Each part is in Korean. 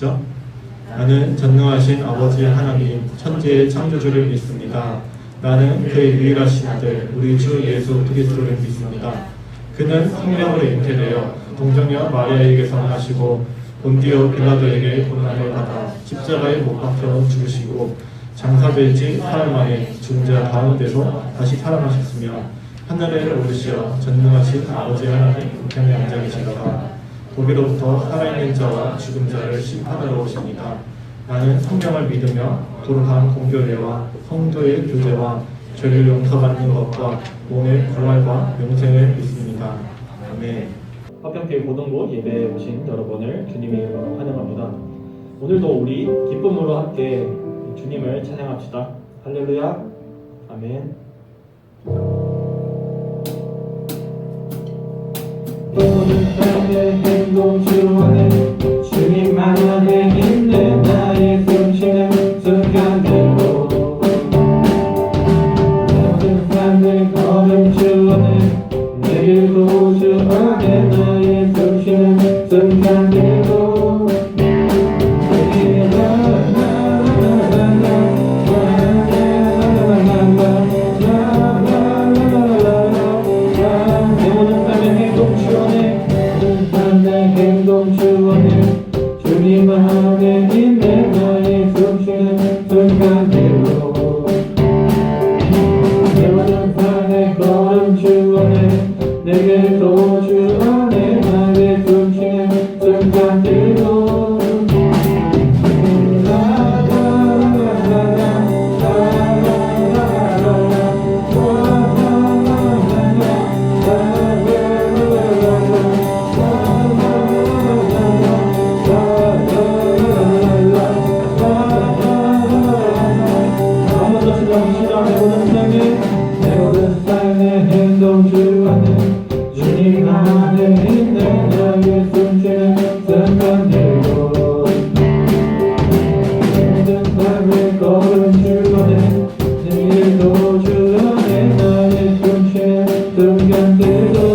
기도하시죠. 나는 전능하신 아버지 하나님 천지의 창조주를 믿습니다. 나는 그의 유일하신 아들 우리 주 예수 그리스도를 믿습니다. 그는 성령으로 잉태되어 동정녀 마리아에게서 나시고 본디오 빌라도에게 고난을 받아 십자가에 못 박혀 죽으시고 장사된 지 사흘 만에 죽은 자 가운데서 다시 살아나셨으며 하늘에 오르시어 전능하신 아버지 하나님 우편에 앉아 계시다가 거기로부터 살아있는 자와 죽은 자를 심판하러 오십니다. 나는 성령을 믿으며 거룩한 공교회와 성도의 교제와 죄를 용서받는 것과 몸의 부활과 영생을 믿습니다. 아멘. 화평교회 고등부 예배에 오신 여러분을 주님의 이름으로 환영합니다. 오늘도 우리 기쁨으로 함께 주님을 찬양합시다. 할렐루야. 아멘. 모든 삶의 행동 주원해 주님만 안에 있는 나의 숨쉬는 순간들로 모든 삶의 걸음 주원해 내게 도주 안에 나의 숨쉬는 순간들로 주님 안에 있는 나의 숨쉬는 순간들로 내 모든 삶의 걸음 주 안에 내게 도주 안에 나의 숨쉬는 순간들로 내 모든 삶의 행동 주 안에 주님 안에 있는 나의 숨쉬는 순간들로 모든 삶의 걸음 주 안에 내게 도주 안에 나의 숨쉬는 순간들로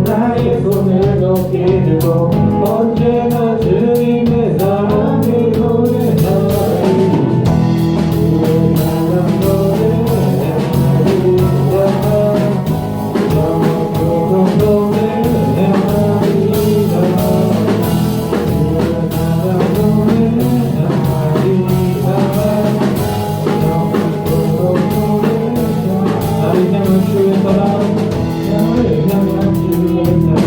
나의 손을 높이 들고 언제나 주님의 사랑을 노래하리 주의 사랑 노래하리 영원토록 노래하리 주의 사랑 노래하리 영원토록 노래하리 나를 향한 주의 사랑 나를 향한 주의 사랑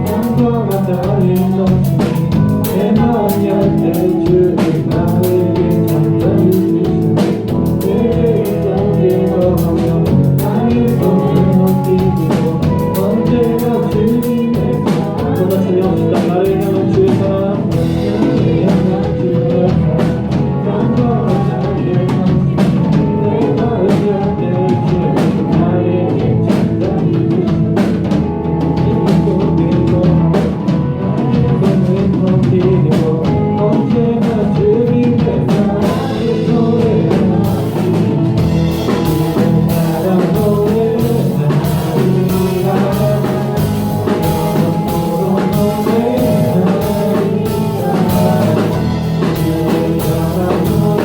땅과 달린 넘치니 내 마음 열때 주님 나에게 잠자리 주시니 내게 있던 거하며 나의 손을 높이 들고 언제나 주님의 사랑 보다 찬양합시다. 나를 향한 주의 사랑. 나를 향한 주의 사랑 땅과 달린 넘치니 내 마음 열때 주님 나에게 잠자리 주시니 언제나 주님의 사랑을 노래하리 사랑 노래하리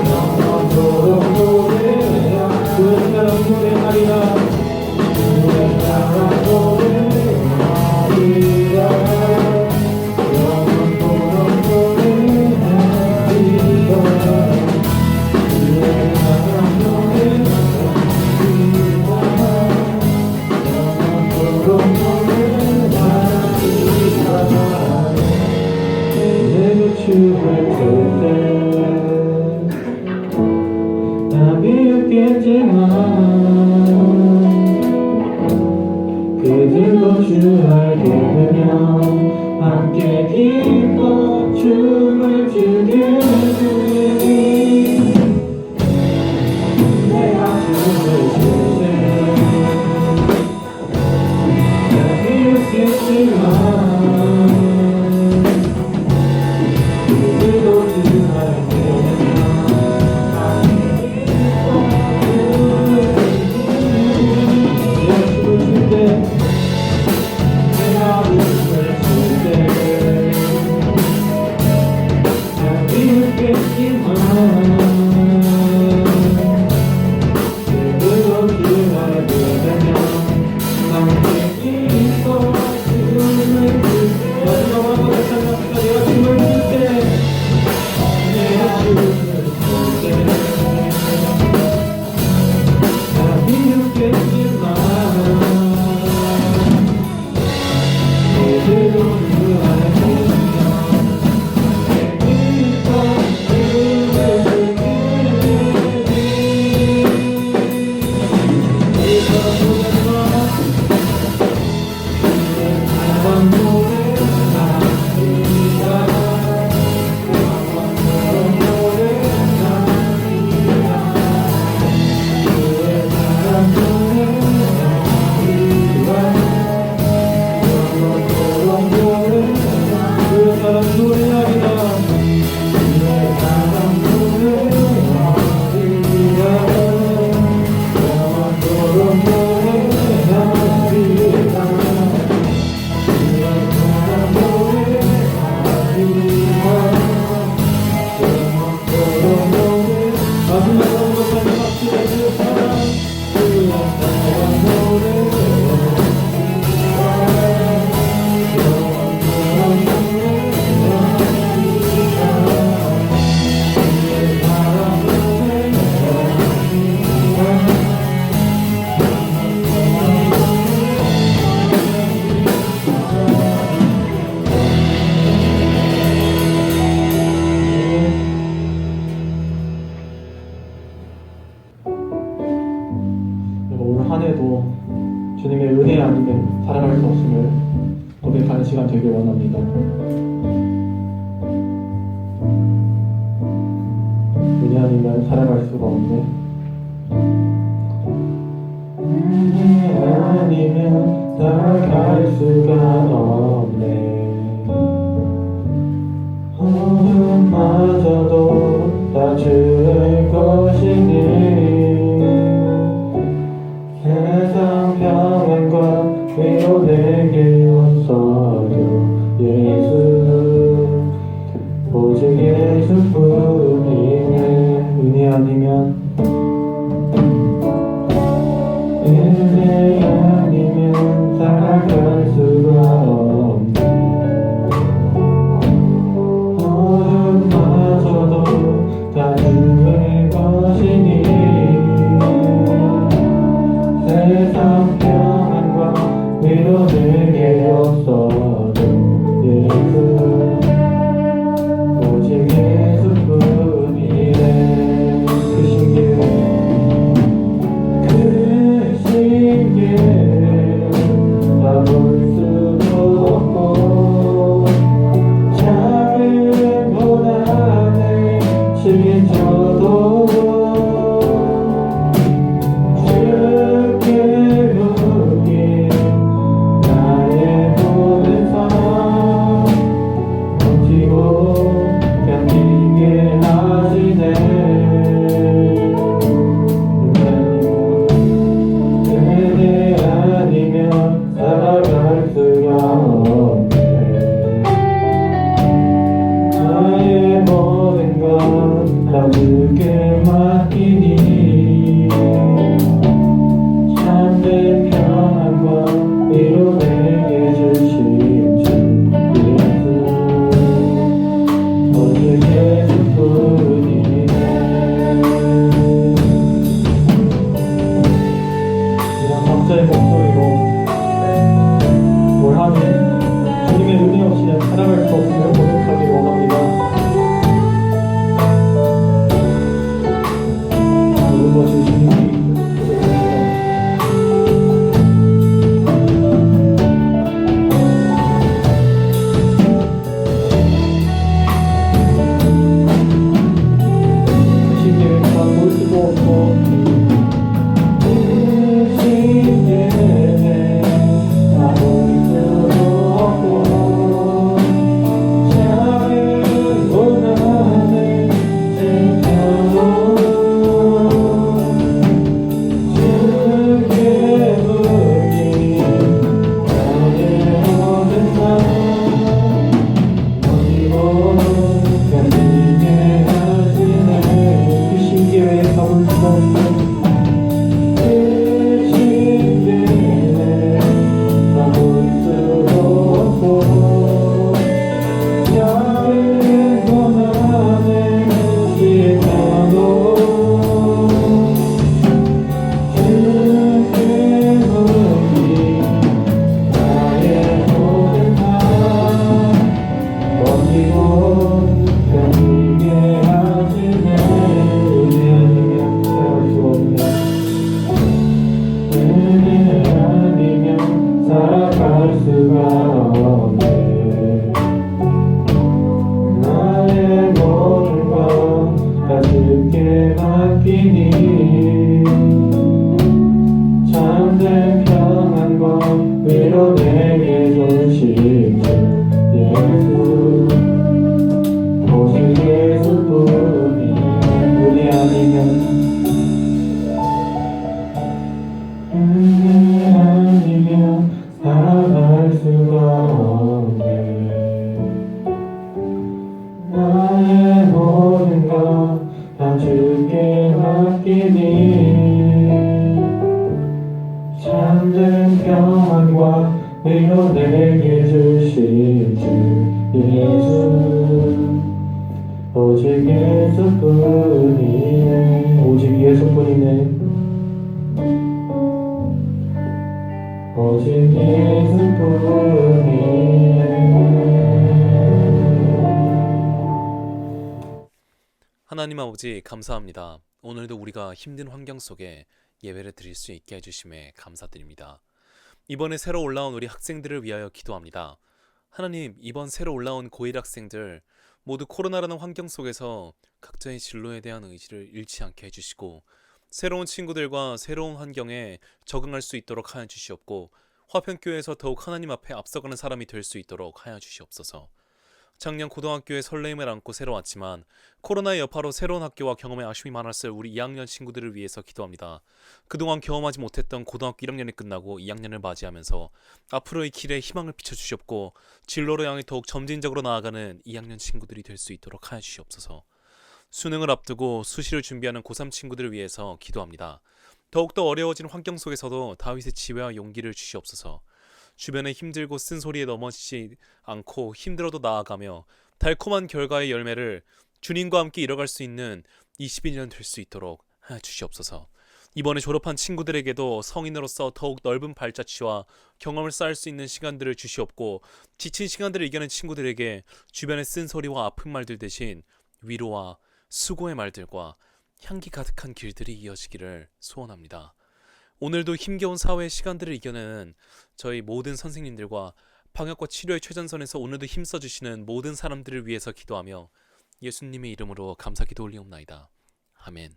영원토록 노래하리 주의 사랑 노래하리 영원토록 노래하리 주의 사랑 노래하리라. 주의 사랑 노래하리라 영원토록 노래하리라 주의 사랑 노래하리라 영원토록 노래하리라 내게 춤을 출 때 답이 없겠지만 그들도 주 알게 되면 함께 기뻐 춤을 추게 되리 내가 춤을 출때 답이 없겠지만 그들도 주 알게 되면 함께 기뻐 춤을 추게 되리 주님의 은혜 아니면 살아갈 수 없음을 고백하는 시간 되길 원합니다. 은혜 아니면 살아갈 수가 없네. 은혜 아니면 살아갈 수가 없네. 어둠마저도 다 주의 것이니 평안과 위로 내게 없어도 예수 오직 예수뿐이네. 은혜 아니면 은혜 아니면 살아갈 수가 없네. 어둠마저도 다 주의 것이니 세상 평안과 위로 내게 없어도 예수 오직 예수뿐이네. 그 신기해 다 볼 수도 없고 작은 고난을 지쳐도 주께 묶인 나의 모든 삶 버티고 견디게 하시네. 은혜 아니면 살아갈 수가 없네. 나의 모든 것 다 주께 맡기니 참된 평안과 위로 내게 주신 주 예수 오직 예수뿐이네. 이런 각자의 목소리로 올 한 해 주님의 은혜 없이는 살아갈 수 없음을 고백하기 원합니다. 모든 것을 주님이 하신 계획과 볼 수도 없고 살아갈 수가 없네. 나의 모든 것 다 주께 맡기니 참된 평안과 위로 내게 주신 주 예수 오직 예수뿐이. 은혜 아니면 은혜 아니면 살아갈 수가 없네. 나의 모든 것 다 주께 맡기니 참된 평안과 위로 내게 주신 주 예수 오직 예수뿐이네. 오직 예수뿐이네. 오직 예수뿐이네. 하나님 아버지 감사합니다. 오늘도 우리가 힘든 환경 속에 예배를 드릴 수 있게 해주심에 감사드립니다. 이번에 새로 올라온 우리 학생들을 위하여 기도합니다. 하나님, 이번 새로 올라온 고1 학생들 모두 코로나라는 환경 속에서 각자의 진로에 대한 의지를 잃지 않게 해주시고 새로운 친구들과 새로운 환경에 적응할 수 있도록 하여 주시옵고 화평교회에서 더욱 하나님 앞에 앞서가는 사람이 될 수 있도록 하여 주시옵소서. 작년 고등학교에 설레임을 안고 새로 왔지만 코로나의 여파로 새로운 학교와 경험에 아쉬움이 많았을 우리 2학년 친구들을 위해서 기도합니다. 그동안 경험하지 못했던 고등학교 1학년이 끝나고 2학년을 맞이하면서 앞으로의 길에 희망을 비춰주시옵고 진로를 향해 더욱 점진적으로 나아가는 2학년 친구들이 될 수 있도록 하여 주시옵소서. 수능을 앞두고 수시를 준비하는 고3 친구들을 위해서 기도합니다. 더욱더 어려워진 환경 속에서도 다윗의 지혜와 용기를 주시옵소서. 주변에 힘들고 쓴소리에 넘어지지 않고 힘들어도 나아가며 달콤한 결과의 열매를 주님과 함께 이뤄갈 수 있는 22년 될 수 있도록 하여 주시옵소서. 이번에 졸업한 친구들에게도 성인으로서 더욱 넓은 발자취와 경험을 쌓을 수 있는 시간들을 주시옵고 지친 시간들을 이겨낸 친구들에게 주변의 쓴소리와 아픈 말들 대신 위로와 수고의 말들과 향기 가득한 길들이 이어지기를 소원합니다. 오늘도 힘겨운 사회의 시간들을 이겨내는 저희 모든 선생님들과 방역과 치료의 최전선에서 오늘도 힘써주시는 모든 사람들을 위해서 기도하며 예수님의 이름으로 감사기도 올리옵나이다. 아멘.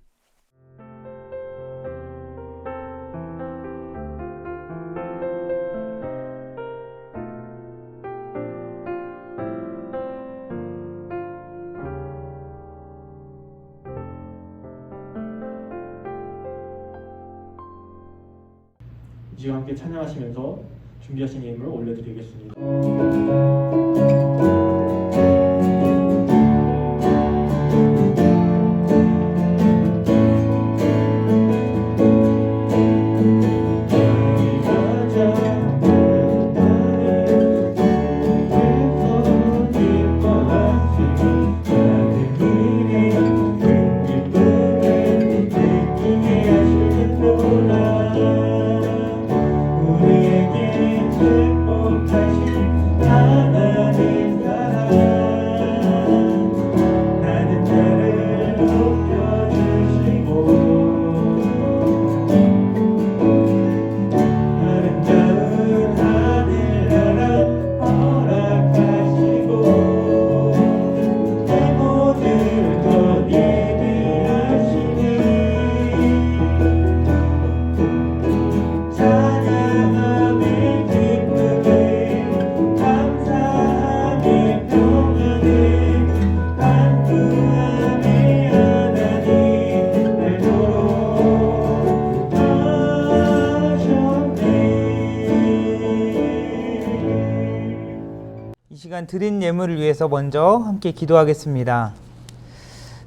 이 시간 함께 찬양하시면서 준비하신 예물을 올려드리겠습니다. 드린 예물을 위해서 먼저 함께 기도하겠습니다.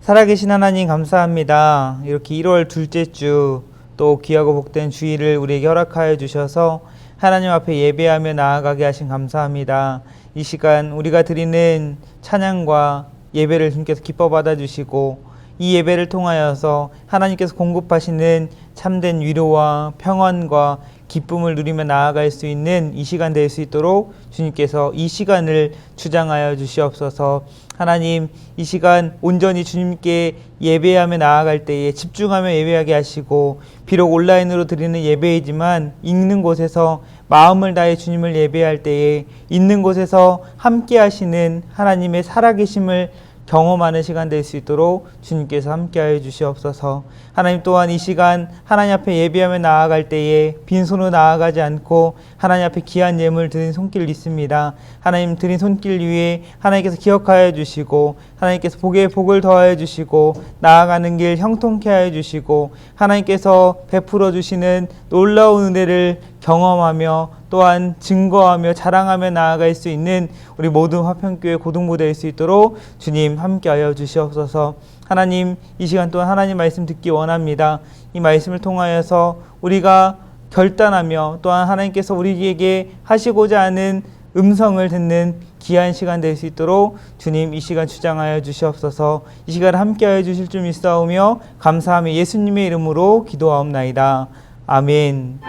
살아계신 하나님 감사합니다. 이렇게 1월 둘째 주 또 귀하고 복된 주일을 우리에게 허락하여 주셔서 하나님 앞에 예배하며 나아가게 하신 감사합니다. 이 시간 우리가 드리는 찬양과 예배를 주님께서 기뻐 받아주시고 이 예배를 통하여서 하나님께서 공급하시는 참된 위로와 평안과 기쁨을 누리며 나아갈 수 있는 이 시간 될 수 있도록 주님께서 이 시간을 주장하여 주시옵소서. 하나님, 이 시간 온전히 주님께 예배하며 나아갈 때에 집중하며 예배하게 하시고, 비록 온라인으로 드리는 예배이지만 있는 곳에서 마음을 다해 주님을 예배할 때에 있는 곳에서 함께 하시는 하나님의 살아계심을 경험하는 시간 될 수 있도록 주님께서 함께하여 주시옵소서. 하나님 또한 이 시간 하나님 앞에 예배하며 나아갈 때에 빈손으로 나아가지 않고 하나님 앞에 귀한 예물 드린 손길 있습니다. 하나님 드린 손길 위에 하나님께서 기억하여 주시고 하나님께서 복에 복을 더하여 주시고 나아가는 길 형통케 하여 주시고 하나님께서 베풀어 주시는 놀라운 은혜를 경험하며 또한 증거하며 자랑하며 나아갈 수 있는 우리 모든 화평교회 고등부 될 수 있도록 주님 함께하여 주시옵소서. 하나님, 이 시간 동안 하나님 말씀 듣기 원합니다. 이 말씀을 통하여서 우리가 결단하며 또한 하나님께서 우리에게 하시고자 하는 음성을 듣는 귀한 시간 될 수 있도록 주님 이 시간 주장하여 주시옵소서. 이 시간 함께하여 주실 줄 믿사오며 감사하며 예수님의 이름으로 기도하옵나이다. 아멘.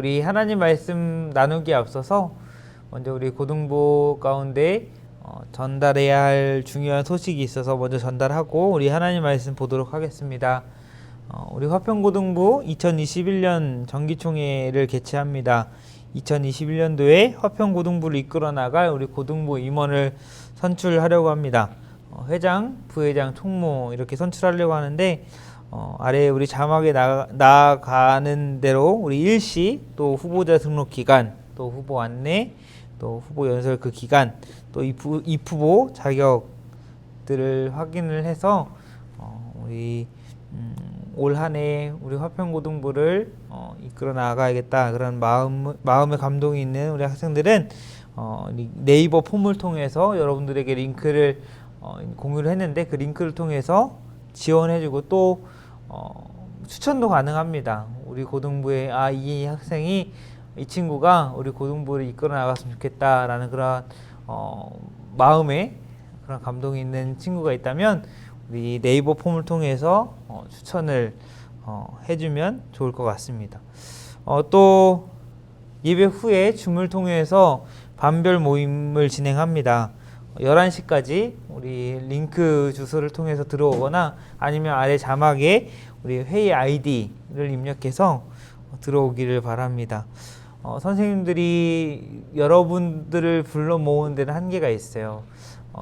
우리 하나님 말씀 나누기에 앞서서 먼저 우리 고등부 가운데 전달해야 할 중요한 소식이 있어서 먼저 전달하고 우리 하나님 말씀 보도록 하겠습니다. 우리 화평고등부 2021년 정기총회를 개최합니다. 2021년도에 화평고등부를 이끌어 나갈 우리 고등부 임원을 선출하려고 합니다. 회장, 부회장, 총무 이렇게 선출하려고 하는데 아래 우리 자막에 나가는 대로 우리 일시, 또 후보자 등록 기간, 또 후보 안내, 또 후보 연설 그 기간, 또 입후보 자격들을 확인을 해서 우리 올 한 해 우리 화평고등부를 이끌어 나가야겠다 그런 마음의 감동이 있는 우리 학생들은 네이버 폼을 통해서 여러분들에게 링크를 공유를 했는데 그 링크를 통해서 지원해주고 또 추천도 가능합니다. 우리 고등부에 이 학생이 이 친구가 우리 고등부를 이끌어 나갔으면 좋겠다라는 그런 마음에 그런 감동이 있는 친구가 있다면 우리 네이버 폼을 통해서 추천을 해주면 좋을 것 같습니다. 또 예배 후에 줌을 통해서 반별 모임을 진행합니다. 11시까지 우리 링크 주소를 통해서 들어오거나 아니면 아래 자막에 우리 회의 아이디를 입력해서 들어오기를 바랍니다. 선생님들이 여러분들을 불러 모으는 데는 한계가 있어요.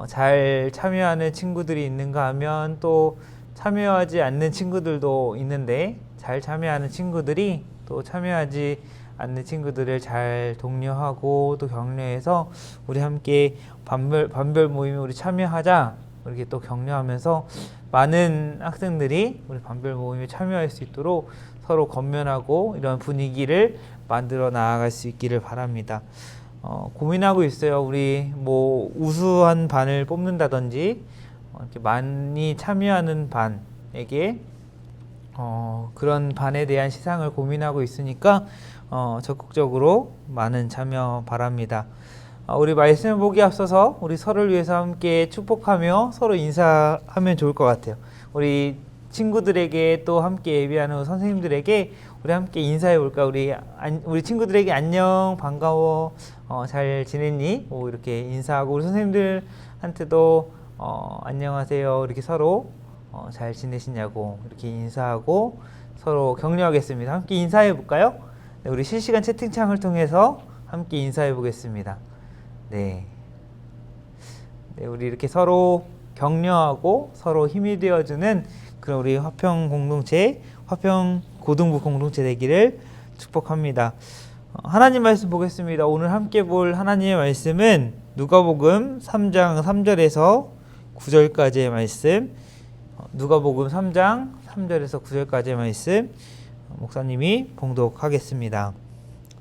잘 참여하는 친구들이 있는가 하면 또 참여하지 않는 친구들도 있는데 잘 참여하는 친구들이 또 참여하지 않는 친구들을 잘 독려하고 또 격려해서 우리 함께 반별 모임에 우리 참여하자 이렇게 또 격려하면서 많은 학생들이 우리 반별 모임에 참여할 수 있도록 서로 건면하고 이런 분위기를 만들어 나아갈 수 있기를 바랍니다. 고민하고 있어요. 우리 뭐 우수한 반을 뽑는다든지 이렇게 많이 참여하는 반에게 그런 반에 대한 시상을 고민하고 있으니까 적극적으로 많은 참여 바랍니다. 우리 말씀을 보기 앞서서 우리 서로를 위해서 함께 축복하며 서로 인사하면 좋을 것 같아요. 우리 친구들에게 또 함께 예배하는 선생님들에게 우리 함께 인사해 볼까? 우리 친구들에게 안녕, 반가워, 잘 지냈니? 뭐 이렇게 인사하고 우리 선생님들한테도 안녕하세요. 이렇게 서로 잘 지내시냐고 이렇게 인사하고 서로 격려하겠습니다. 함께 인사해 볼까요? 네, 우리 실시간 채팅창을 통해서 함께 인사해 보겠습니다. 네, 우리 이렇게 서로 격려하고 서로 힘이 되어주는 그런 우리 화평 공동체, 화평 고등부 공동체 되기를 축복합니다. 하나님 말씀 보겠습니다. 오늘 함께 볼 하나님의 말씀은 누가복음 3장 3절에서 9절까지의 말씀, 누가복음 3장 3절에서 9절까지의 말씀 목사님이 봉독하겠습니다.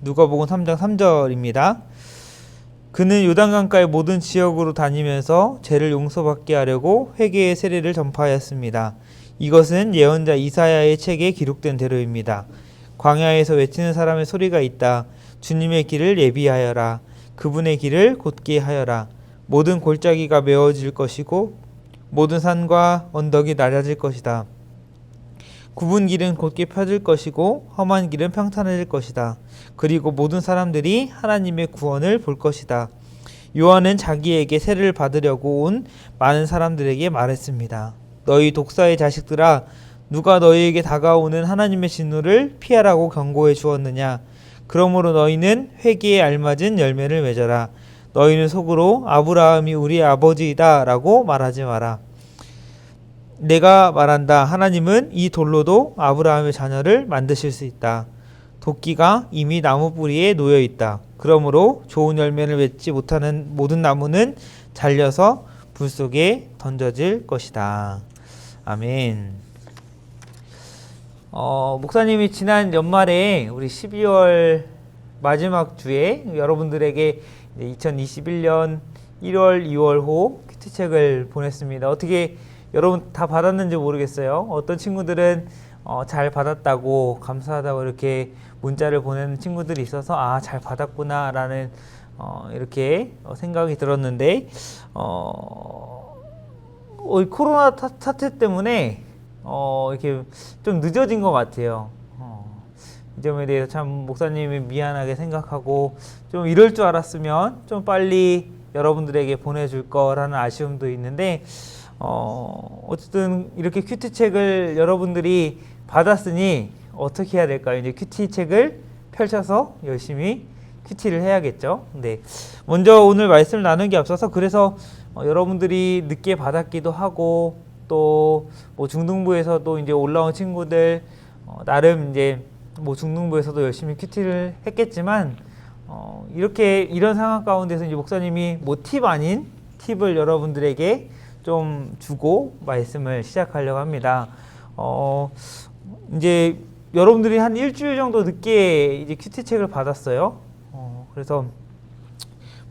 누가복음 3장 3절입니다. 그는 요단강가의 모든 지역으로 다니면서 죄를 용서받게 하려고 회개의 세례를 전파하였습니다. 이것은 예언자 이사야의 책에 기록된 대로입니다. 광야에서 외치는 사람의 소리가 있다. 주님의 길을 예비하여라. 그분의 길을 곧게 하여라. 모든 골짜기가 메워질 것이고 모든 산과 언덕이 낮아질 것이다. 굽은 길은 곧게 펴질 것이고 험한 길은 평탄해질 것이다. 그리고 모든 사람들이 하나님의 구원을 볼 것이다. 요한은 자기에게 세례를 받으려고 온 많은 사람들에게 말했습니다. 너희 독사의 자식들아, 누가 너희에게 다가오는 하나님의 진노를 피하라고 경고해 주었느냐? 그러므로 너희는 회개에 알맞은 열매를 맺어라. 너희는 속으로 아브라함이 우리의 아버지이다 라고 말하지 마라. 내가 말한다. 하나님은 이 돌로도 아브라함의 자녀를 만드실 수 있다. 도끼가 이미 나무 뿌리에 놓여 있다. 그러므로 좋은 열매를 맺지 못하는 모든 나무는 잘려서 불 속에 던져질 것이다. 아멘. 목사님이 지난 연말에 우리 12월 마지막 주에 여러분들에게 2021년 1월, 2월호 큐티책을 보냈습니다. 어떻게 여러분 다 받았는지 모르겠어요. 어떤 친구들은 잘 받았다고 감사하다고 이렇게 문자를 보내는 친구들이 있어서 잘 받았구나 라는 이렇게 생각이 들었는데 코로나 사태 때문에 이렇게 좀 늦어진 것 같아요. 이 점에 대해서 참 목사님이 미안하게 생각하고 좀 이럴 줄 알았으면 좀 빨리 여러분들에게 보내줄 거라는 아쉬움도 있는데 어쨌든 이렇게 큐티책을 여러분들이 받았으니 어떻게 해야 될까요? 이제 큐티책을 펼쳐서 열심히 큐티를 해야겠죠. 네. 먼저 오늘 말씀을 나누기 앞서서 그래서 여러분들이 늦게 받았기도 하고 또 뭐 중등부에서도 이제 올라온 친구들 나름 이제 뭐 중등부에서도 열심히 큐티를 했겠지만 이렇게 이런 상황 가운데서 이제 목사님이 뭐 팁 아닌 팁을 여러분들에게 좀 주고 말씀을 시작하려고 합니다. 이제 여러분들이 한 일주일 정도 늦게 이제 큐티책을 받았어요. 그래서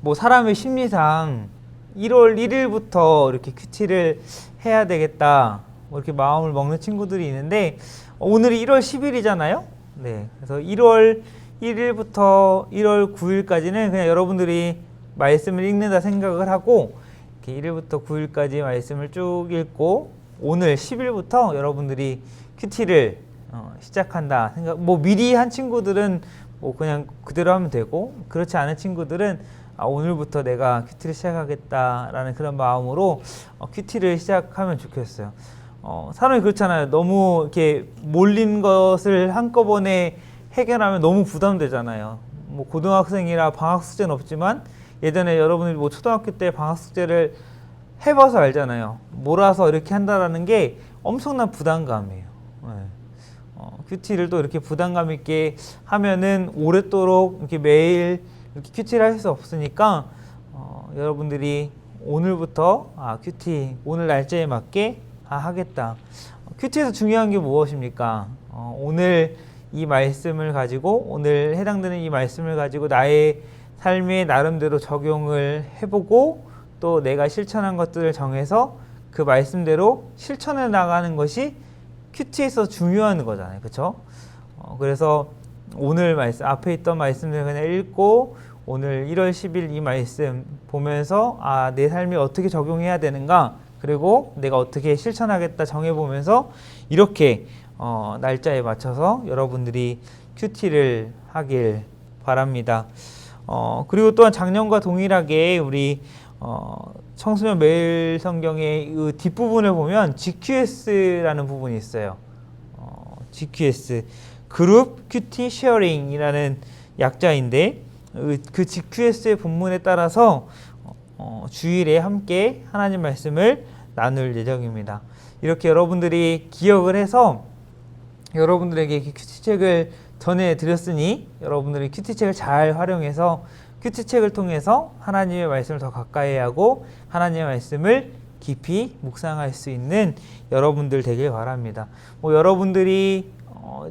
뭐 사람의 심리상 1월 1일부터 이렇게 큐티를 해야 되겠다 뭐 이렇게 마음을 먹는 친구들이 있는데 오늘이 1월 10일이잖아요. 네, 그래서 1월 1일부터 1월 9일까지는 그냥 여러분들이 말씀을 읽는다 생각을 하고 이렇게 1일부터 9일까지 말씀을 쭉 읽고 오늘 10일부터 여러분들이 큐티를 시작한다 생각. 뭐 미리 한 친구들은 뭐 그냥 그대로 하면 되고 그렇지 않은 친구들은 오늘부터 내가 큐티를 시작하겠다라는 그런 마음으로 큐티를 시작하면 좋겠어요. 사람이 그렇잖아요. 너무 이렇게 몰린 것을 한꺼번에 해결하면 너무 부담되잖아요. 뭐 고등학생이라 방학 숙제는 없지만 예전에 여러분들이 뭐 초등학교 때 방학 숙제를 해봐서 알잖아요. 몰아서 이렇게 한다라는 게 엄청난 부담감이에요. 네. 큐티를 또 이렇게 부담감 있게 하면은 오랫도록 이렇게 매일 이렇게 큐티를 할 수 없으니까 여러분들이 오늘부터 큐티 오늘 날짜에 맞게 하겠다. 큐티에서 중요한 게 무엇입니까? 오늘 이 말씀을 가지고 오늘 해당되는 이 말씀을 가지고 나의 삶에 나름대로 적용을 해보고 또 내가 실천한 것들을 정해서 그 말씀대로 실천해 나가는 것이 큐티에서 중요한 거잖아요. 그렇죠? 그래서 오늘 말씀 앞에 있던 말씀을 그냥 읽고 오늘 1월 10일 이 말씀 보면서 내 삶에 어떻게 적용해야 되는가 그리고 내가 어떻게 실천하겠다 정해보면서 이렇게 날짜에 맞춰서 여러분들이 큐티를 하길 바랍니다. 그리고 또한 작년과 동일하게 우리 청소년 매일 성경의 그 뒷부분을 보면 GQS라는 부분이 있어요. GQS 그룹 큐티 쉐어링이라는 약자인데 그 GQS의 본문에 따라서 주일에 함께 하나님 말씀을 나눌 예정입니다. 이렇게 여러분들이 기억을 해서 여러분들에게 큐티책을 전해드렸으니 여러분들이 큐티책을 잘 활용해서 큐티책을 통해서 하나님의 말씀을 더 가까이 하고 하나님의 말씀을 깊이 묵상할 수 있는 여러분들 되길 바랍니다. 뭐 여러분들이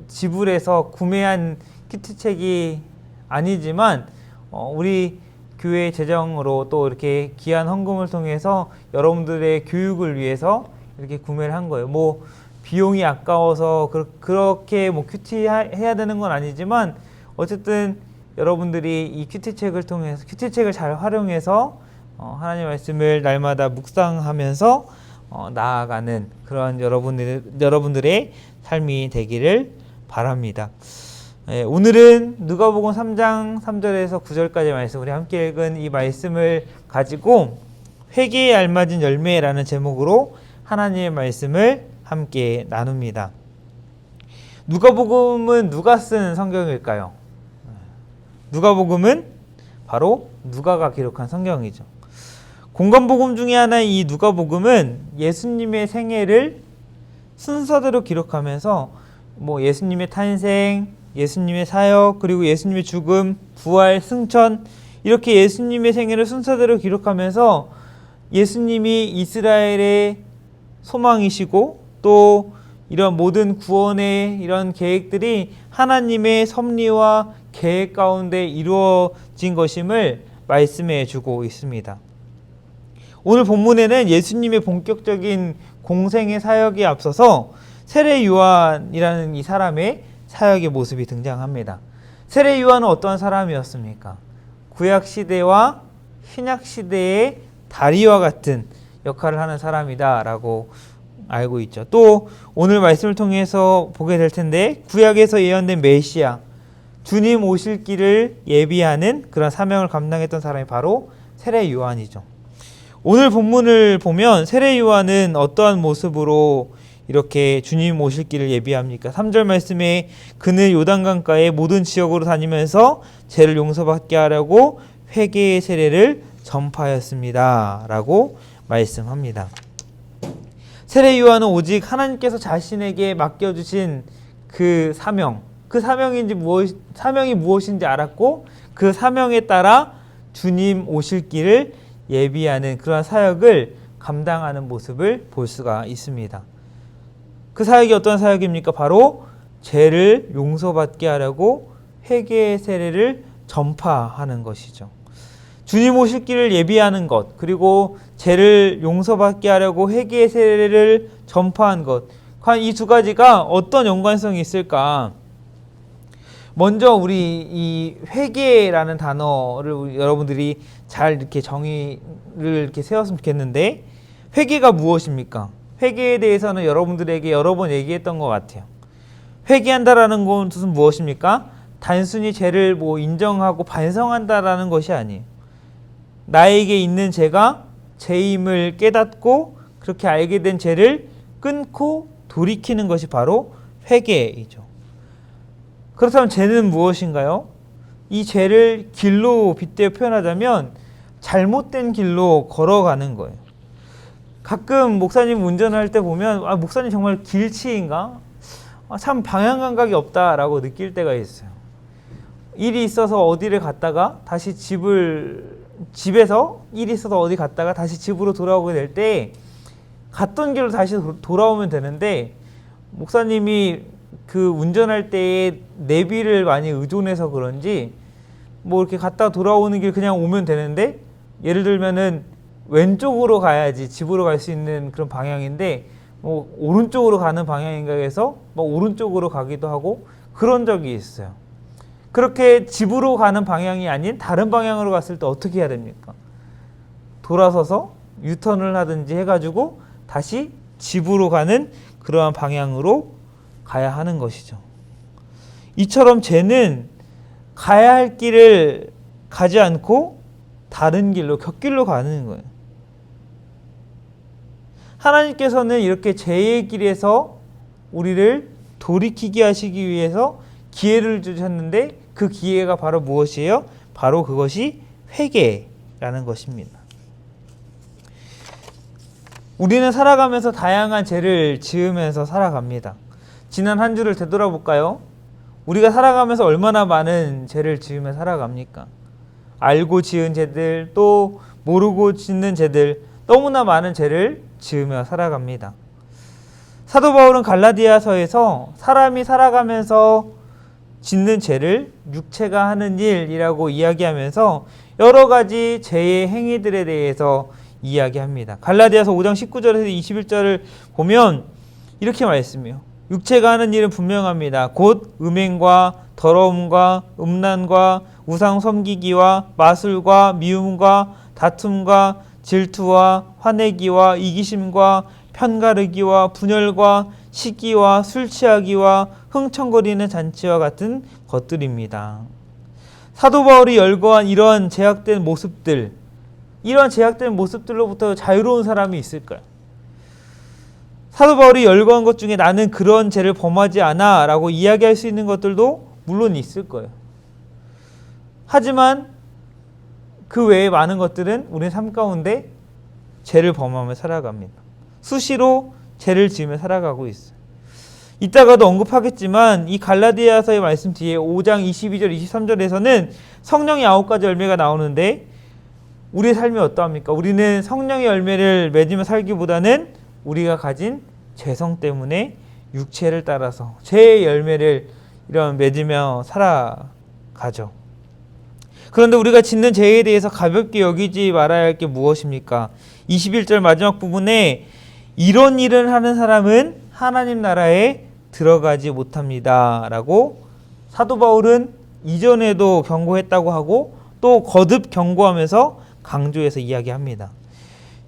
지불해서 구매한 큐티책이 아니지만 우리 교회 재정으로 또 이렇게 귀한 헌금을 통해서 여러분들의 교육을 위해서 이렇게 구매를 한 거예요. 뭐 비용이 아까워서 그렇게 뭐 큐티 해야 되는 건 아니지만 어쨌든 여러분들이 이 큐티책을 통해서 큐티책을 잘 활용해서 하나님의 말씀을 날마다 묵상하면서 나아가는 그런 여러분들의 삶이 되기를 바랍니다. 오늘은 누가복음 3장 3절에서 9절까지 말씀 우리 함께 읽은 이 말씀을 가지고 회개에 알맞은 열매라는 제목으로 하나님의 말씀을 함께 나눕니다. 누가복음은 누가 쓴 성경일까요? 누가복음은 바로 누가가 기록한 성경이죠. 공관복음 중에 하나인 이 누가복음은 예수님의 생애를 순서대로 기록하면서 뭐 예수님의 탄생, 예수님의 사역, 그리고 예수님의 죽음, 부활, 승천 이렇게 예수님의 생애를 순서대로 기록하면서 예수님이 이스라엘의 소망이시고 또 이런 모든 구원의 이런 계획들이 하나님의 섭리와 계획 가운데 이루어진 것임을 말씀해 주고 있습니다. 오늘 본문에는 예수님의 본격적인 공생의 사역에 앞서서 세례 요한이라는 이 사람의 사역의 모습이 등장합니다. 세례 요한은 어떠한 사람이었습니까? 구약 시대와 신약 시대의 다리와 같은 역할을 하는 사람이다라고 알고 있죠. 또 오늘 말씀을 통해서 보게 될 텐데 구약에서 예언된 메시아 주님 오실 길을 예비하는 그런 사명을 감당했던 사람이 바로 세례 요한이죠. 오늘 본문을 보면 세례 요한은 어떠한 모습으로 이렇게 주님 오실 길을 예비합니까? 3절 말씀에 그는 요단강가의 모든 지역으로 다니면서 죄를 용서받게 하려고 회개의 세례를 전파하였습니다 라고 말씀합니다. 세례 요한은 오직 하나님께서 자신에게 맡겨주신 그 사명이 무엇인지 알았고 그 사명에 따라 주님 오실 길을 예비하는 그러한 사역을 감당하는 모습을 볼 수가 있습니다. 그 사역이 어떤 사역입니까? 바로 죄를 용서받게 하려고 회개의 세례를 전파하는 것이죠. 주님 오실 길을 예비하는 것, 그리고 죄를 용서받게 하려고 회개의 세례를 전파한 것, 과연 이 두 가지가 어떤 연관성이 있을까? 먼저 우리 이 회개라는 단어를 여러분들이 잘 이렇게 정의를 이렇게 세웠으면 좋겠는데, 회개가 무엇입니까? 회개에 대해서는 여러분들에게 여러 번 얘기했던 것 같아요. 회개한다라는 것은 무엇입니까? 단순히 죄를 인정하고 반성한다라는 것이 아니에요. 나에게 있는 죄가 죄임을 깨닫고 그렇게 알게 된 죄를 끊고 돌이키는 것이 바로 회개이죠. 그렇다면 죄는 무엇인가요? 이 죄를 길로 빗대어 표현하자면 잘못된 길로 걸어가는 거예요. 가끔 목사님 운전할 때 보면 목사님 정말 길치인가? 참 방향 감각이 없다라고 느낄 때가 있어요. 일이 있어서 어디를 갔다가 다시 집에서 일이 있어서 어디 갔다가 다시 집으로 돌아오게 될 때 갔던 길로 다시 돌아오면 되는데, 목사님이 그 운전할 때에 내비를 많이 의존해서 그런지 이렇게 갔다 돌아오는 길 그냥 오면 되는데, 예를 들면은 왼쪽으로 가야지 집으로 갈 수 있는 그런 방향인데 오른쪽으로 가는 방향인가 해서 오른쪽으로 가기도 하고 그런 적이 있어요. 그렇게 집으로 가는 방향이 아닌 다른 방향으로 갔을 때 어떻게 해야 됩니까? 돌아서서 유턴을 하든지 해가지고 다시 집으로 가는 그러한 방향으로 가야 하는 것이죠. 이처럼 죄는 가야 할 길을 가지 않고 다른 길로, 곁길로 가는 거예요. 하나님께서는 이렇게 죄의 길에서 우리를 돌이키게 하시기 위해서 기회를 주셨는데, 그 기회가 바로 무엇이에요? 바로 그것이 회개라는 것입니다. 우리는 살아가면서 다양한 죄를 지으면서 살아갑니다. 지난 한 주를 되돌아볼까요? 우리가 살아가면서 얼마나 많은 죄를 지으며 살아갑니까? 알고 지은 죄들, 또 모르고 짓는 죄들, 너무나 많은 죄를 지으며 살아갑니다. 사도 바울은 갈라디아서에서 사람이 살아가면서 짓는 죄를 육체가 하는 일이라고 이야기하면서 여러 가지 죄의 행위들에 대해서 이야기합니다. 갈라디아서 5장 19절에서 21절을 보면 이렇게 말씀해요. 육체가 하는 일은 분명합니다. 곧 음행과 더러움과 음란과 우상 섬기기와 마술과 미움과 다툼과 질투와 화내기와 이기심과 편가르기와 분열과 시기와 술 취하기와 흥청거리는 잔치와 같은 것들입니다. 사도 바울이 열거한 이러한 제약된 모습들, 이러한 제약된 모습들로부터 자유로운 사람이 있을까요? 사도 바울이 열거한 것 중에 나는 그런 죄를 범하지 않아 라고 이야기할 수 있는 것들도 물론 있을 거예요. 하지만 그 외에 많은 것들은 우리의 삶 가운데 죄를 범하며 살아갑니다. 수시로 죄를 지으며 살아가고 있어요. 이따가도 언급하겠지만 이 갈라디아서의 말씀 뒤에 5장 22절 23절에서는 성령의 9가지 열매가 나오는데, 우리의 삶이 어떠합니까? 우리는 성령의 열매를 맺으며 살기보다는 우리가 가진 죄성 때문에 육체를 따라서 죄의 열매를 이런 맺으며 살아가죠. 그런데 우리가 짓는 죄에 대해서 가볍게 여기지 말아야 할 게 무엇입니까? 21절 마지막 부분에 이런 일을 하는 사람은 하나님 나라에 들어가지 못합니다 라고 사도 바울은 이전에도 경고했다고 하고 또 거듭 경고하면서 강조해서 이야기합니다.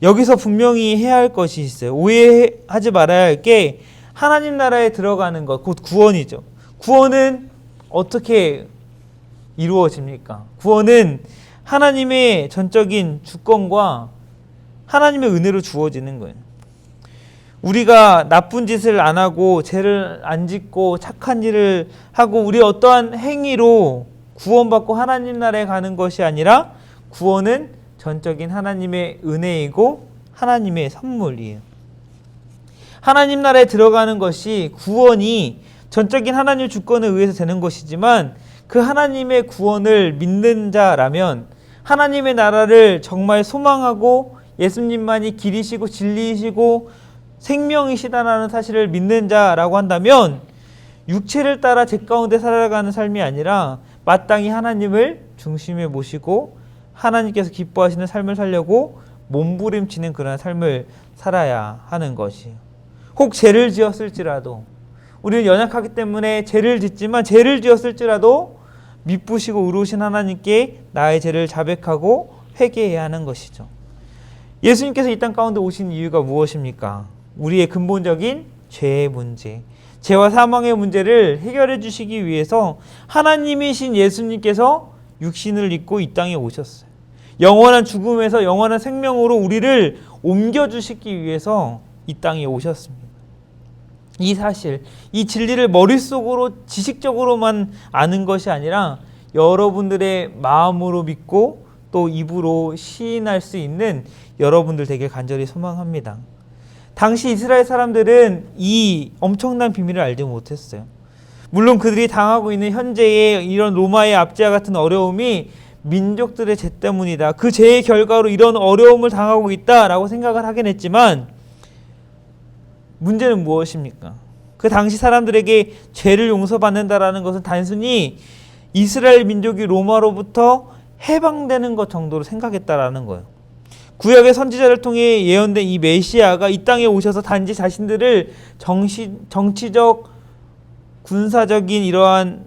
여기서 분명히 해야 할 것이 있어요. 오해하지 말아야 할 게 하나님 나라에 들어가는 것, 곧 구원이죠. 구원은 어떻게 이루어집니까? 구원은 하나님의 전적인 주권과 하나님의 은혜로 주어지는 거예요. 우리가 나쁜 짓을 안 하고 죄를 안 짓고 착한 일을 하고 우리 어떠한 행위로 구원받고 하나님 나라에 가는 것이 아니라 구원은 전적인 하나님의 은혜이고 하나님의 선물이에요. 하나님 나라에 들어가는 것이 구원이 전적인 하나님 주권에 의해서 되는 것이지만 그 하나님의 구원을 믿는 자라면 하나님의 나라를 정말 소망하고 예수님만이 길이시고 진리이시고 생명이시다라는 사실을 믿는 자라고 한다면 육체를 따라 죄 가운데 살아가는 삶이 아니라 마땅히 하나님을 중심에 모시고 하나님께서 기뻐하시는 삶을 살려고 몸부림치는 그런 삶을 살아야 하는 것이에요. 혹 죄를 지었을지라도 우리는 연약하기 때문에 죄를 짓지만 죄를 지었을지라도 미쁘시고 의로우신 하나님께 나의 죄를 자백하고 회개해야 하는 것이죠. 예수님께서 이 땅 가운데 오신 이유가 무엇입니까? 우리의 근본적인 죄의 문제, 죄와 사망의 문제를 해결해 주시기 위해서 하나님이신 예수님께서 육신을 입고 이 땅에 오셨어요. 영원한 죽음에서 영원한 생명으로 우리를 옮겨주시기 위해서 이 땅에 오셨습니다. 이 사실, 이 진리를 머릿속으로 지식적으로만 아는 것이 아니라 여러분들의 마음으로 믿고 또 입으로 시인할 수 있는 여러분들 되길 간절히 소망합니다. 당시 이스라엘 사람들은 이 엄청난 비밀을 알지 못했어요. 물론 그들이 당하고 있는 현재의 이런 로마의 압제와 같은 어려움이 민족들의 죄 때문이다. 그 죄의 결과로 이런 어려움을 당하고 있다라고 생각을 하긴 했지만 문제는 무엇입니까? 그 당시 사람들에게 죄를 용서받는다라는 것은 단순히 이스라엘 민족이 로마로부터 해방되는 것 정도로 생각했다라는 거예요. 구약의 선지자를 통해 예언된 이 메시아가 이 땅에 오셔서 단지 자신들을 정치적, 군사적인 이러한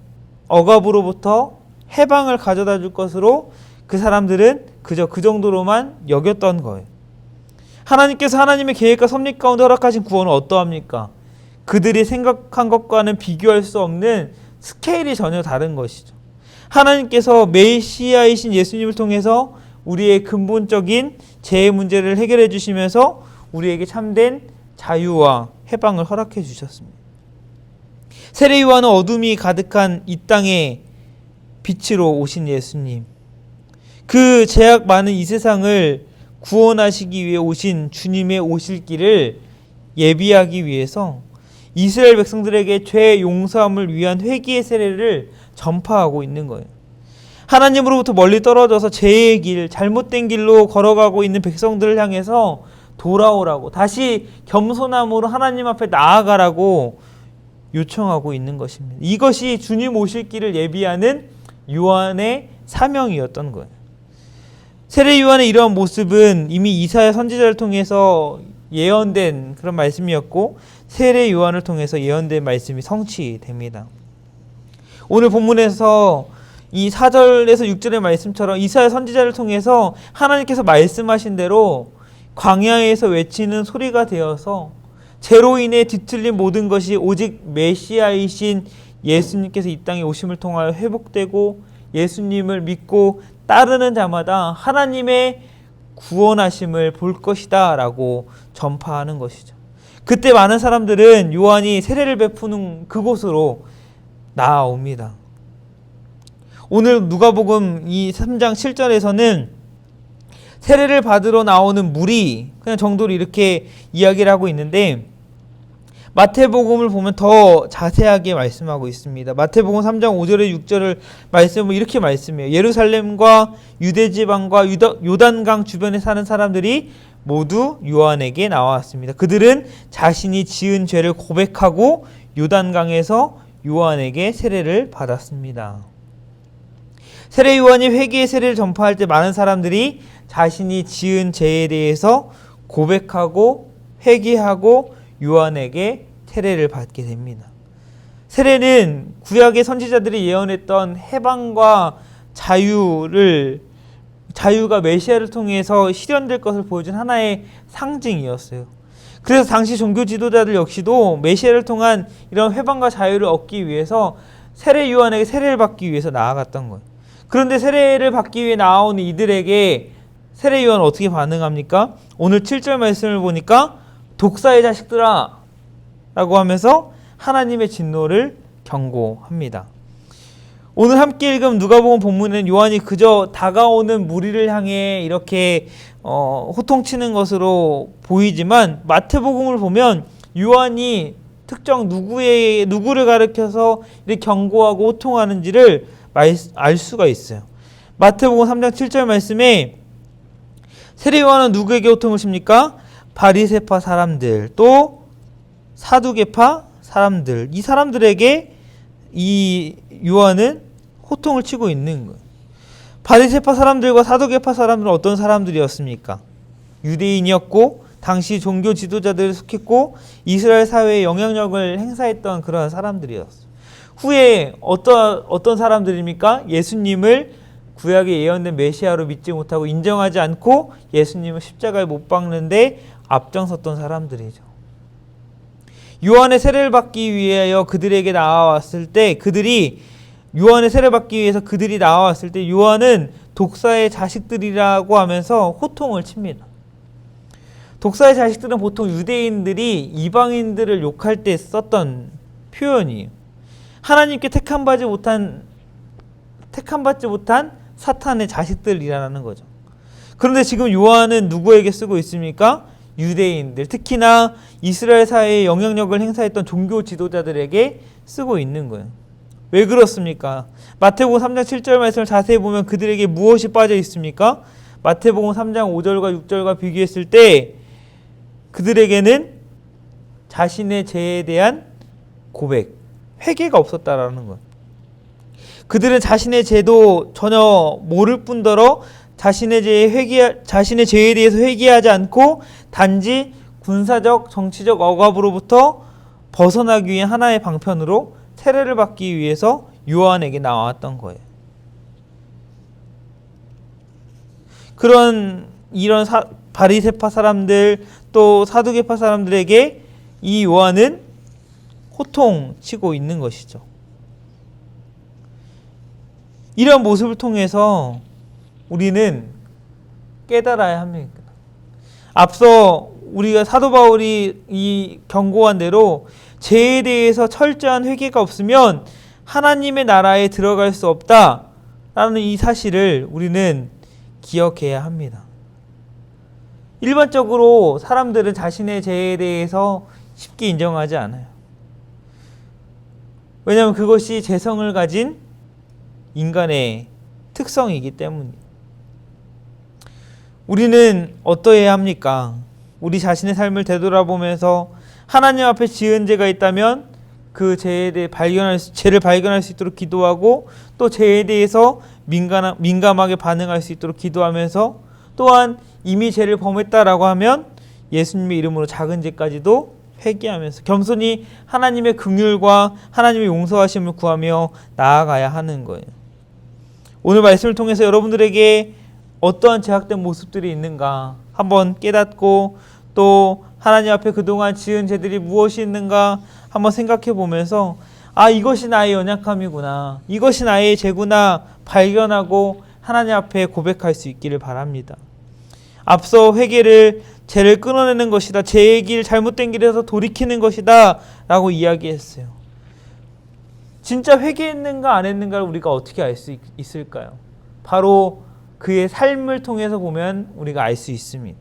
억압으로부터 해방을 가져다 줄 것으로 그 사람들은 그저 그 정도로만 여겼던 거예요. 하나님께서 하나님의 계획과 섭리 가운데 허락하신 구원은 어떠합니까? 그들이 생각한 것과는 비교할 수 없는 스케일이 전혀 다른 것이죠. 하나님께서 메시아이신 예수님을 통해서 우리의 근본적인 죄의 문제를 해결해 주시면서 우리에게 참된 자유와 해방을 허락해 주셨습니다. 세례 요한은 어둠이 가득한 이 땅에 빛으로 오신 예수님, 그 죄악 많은 이 세상을 구원하시기 위해 오신 주님의 오실 길을 예비하기 위해서 이스라엘 백성들에게 죄 용서함을 위한 회개의 세례를 전파하고 있는 거예요. 하나님으로부터 멀리 떨어져서 죄의 길, 잘못된 길로 걸어가고 있는 백성들을 향해서 돌아오라고, 다시 겸손함으로 하나님 앞에 나아가라고 요청하고 있는 것입니다. 이것이 주님 오실 길을 예비하는 요한의 사명이었던 거예요. 세례 요한의 이러한 모습은 이미 이사야 선지자를 통해서 예언된 그런 말씀이었고 세례 요한을 통해서 예언된 말씀이 성취됩니다. 오늘 본문에서 이 4절에서 6절의 말씀처럼 이사야 선지자를 통해서 하나님께서 말씀하신 대로 광야에서 외치는 소리가 되어서 죄로 인해 뒤틀린 모든 것이 오직 메시아이신 예수님께서 이 땅에 오심을 통하여 회복되고 예수님을 믿고 따르는 자마다 하나님의 구원하심을 볼 것이다 라고 전파하는 것이죠. 그때 많은 사람들은 요한이 세례를 베푸는 그곳으로 나아옵니다. 오늘 누가복음 이 3장 7절에서는 세례를 받으러 나오는 무리 그냥 정도로 이렇게 이야기를 하고 있는데 마태복음을 보면 더 자세하게 말씀하고 있습니다. 마태복음 3장 5절에 6절을 말씀을 이렇게 말씀해요. 예루살렘과 유대지방과 요단강 주변에 사는 사람들이 모두 요한에게 나왔습니다. 그들은 자신이 지은 죄를 고백하고 요단강에서 요한에게 세례를 받았습니다. 세례 요한이 회개의 세례를 전파할 때 많은 사람들이 자신이 지은 죄에 대해서 고백하고 회개하고 요한에게 세례를 받게 됩니다. 세례는 구약의 선지자들이 예언했던 해방과 자유를 자유가 메시아를 통해서 실현될 것을 보여준 하나의 상징이었어요. 그래서 당시 종교 지도자들 역시도 메시아를 통한 이런 회방과 자유를 얻기 위해서 세례 요한에게 세례를 받기 위해서 나아갔던 거예요. 그런데 세례를 받기 위해 나아오는 이들에게 세례 요한은 어떻게 반응합니까? 오늘 7절 말씀을 보니까 독사의 자식들아 라고 하면서 하나님의 진노를 경고합니다. 오늘 함께 읽은 누가복음 본문에는 요한이 그저 다가오는 무리를 향해 이렇게 호통치는 것으로 보이지만 마태복음을 보면 요한이 특정 누구를 가리켜서 이렇게 경고하고 호통하는지를 알 수가 있어요. 마태복음 3장 7절 말씀에 세례 요한은 누구에게 호통을 칩니까? 바리새파 사람들, 또 사두개파 사람들, 이 사람들에게 이 요한은 호통을 치고 있는 거예요. 바리새파 사람들과 사두개파 사람들은 어떤 사람들이었습니까? 유대인이었고 당시 종교 지도자들을 속했고 이스라엘 사회에 영향력을 행사했던 그런 사람들이었어요. 후에 어떤 사람들입니까? 예수님을 구약에 예언된 메시아로 믿지 못하고 인정하지 않고 예수님을 십자가에 못 박는데 앞장섰던 사람들이죠. 요한의 세례를 받기 위하여 그들에게 나와왔을 때 그들이 나와왔을 때 요한은 독사의 자식들이라고 하면서 호통을 칩니다. 독사의 자식들은 보통 유대인들이 이방인들을 욕할 때 썼던 표현이에요. 하나님께 택함받지 못한 사탄의 자식들이라는 거죠. 그런데 지금 요한은 누구에게 쓰고 있습니까? 유대인들, 특히나 이스라엘 사회에 영향력을 행사했던 종교 지도자들에게 쓰고 있는 거예요. 왜 그렇습니까? 마태복음 3장 7절 말씀을 자세히 보면 그들에게 무엇이 빠져 있습니까? 마태복음 3장 5절과 6절과 비교했을 때 그들에게는 자신의 죄에 대한 고백, 회개가 없었다라는 거예요. 그들은 자신의 죄도 전혀 모를 뿐더러 자신의 죄에 대해서 회개하지 않고 단지 군사적, 정치적 억압으로부터 벗어나기 위한 하나의 방편으로 세례를 받기 위해서 요한에게 나왔던 거예요. 이런 바리새파 사람들 또 사두개파 사람들에게 이 요한은 호통치고 있는 것이죠. 이런 모습을 통해서 우리는 깨달아야 합니다. 앞서 우리가 사도 바울이 이 경고한 대로 죄에 대해서 철저한 회개가 없으면 하나님의 나라에 들어갈 수 없다라는 이 사실을 우리는 기억해야 합니다. 일반적으로 사람들은 자신의 죄에 대해서 쉽게 인정하지 않아요. 왜냐하면 그것이 죄성을 가진 인간의 특성이기 때문이에요. 우리는 어떠해야 합니까? 우리 자신의 삶을 되돌아보면서 하나님 앞에 지은 죄가 있다면 그 죄에 대해 죄를 발견할 수 있도록 기도하고 또 죄에 대해서 민감하게 반응할 수 있도록 기도하면서 또한 이미 죄를 범했다라고 하면 예수님의 이름으로 작은 죄까지도 회개하면서 겸손히 하나님의 긍휼과 하나님의 용서하심을 구하며 나아가야 하는 거예요. 오늘 말씀을 통해서 여러분들에게 어떠한 제약된 모습들이 있는가 한번 깨닫고 또 하나님 앞에 그동안 지은 죄들이 무엇이 있는가 한번 생각해 보면서 이것이 나의 연약함이구나, 이것이 나의 죄구나 발견하고 하나님 앞에 고백할 수 있기를 바랍니다. 앞서 죄를 끊어내는 것이다, 죄의 길, 잘못된 길에서 돌이키는 것이다 라고 이야기했어요. 진짜 회개했는가 안 했는가를 우리가 어떻게 알 수 있을까요? 바로 그의 삶을 통해서 보면 우리가 알 수 있습니다.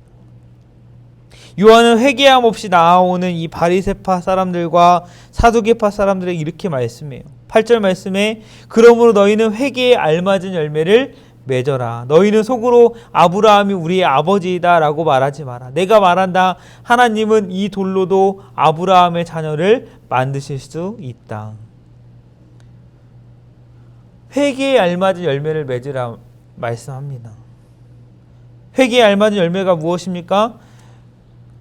요한은 회개함 없이 나아오는 이 바리새파 사람들과 사두개파 사람들에게 이렇게 말씀해요. 8절 말씀에 그러므로 너희는 회개에 알맞은 열매를 맺어라. 너희는 속으로 아브라함이 우리의 아버지이다 라고 말하지 마라. 내가 말한다. 하나님은 이 돌로도 아브라함의 자녀를 만드실 수 있다. 회개에 알맞은 열매를 맺으라 말씀합니다. 회개에 알맞은 열매가 무엇입니까?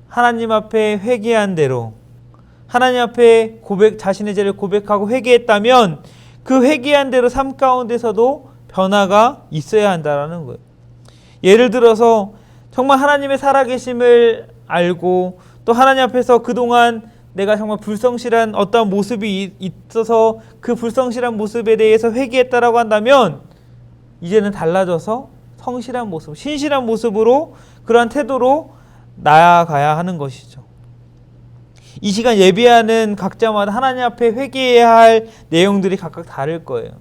하나님 앞에 회개한 대로 하나님 앞에 자신의 죄를 고백하고 회개했다면 그 회개한 대로 삶 가운데서도 변화가 있어야 한다라는 거예요. 예를 들어서 정말 하나님의 살아계심을 알고 또 하나님 앞에서 그동안 내가 정말 불성실한 어떤 모습이 있어서 그 불성실한 모습에 대해서 회개했다라고 한다면 이제는 달라져서 성실한 모습, 신실한 모습으로 그러한 태도로 나아가야 하는 것이죠. 이 시간 예배하는 각자마다 하나님 앞에 회개해야 할 내용들이 각각 다를 거예요.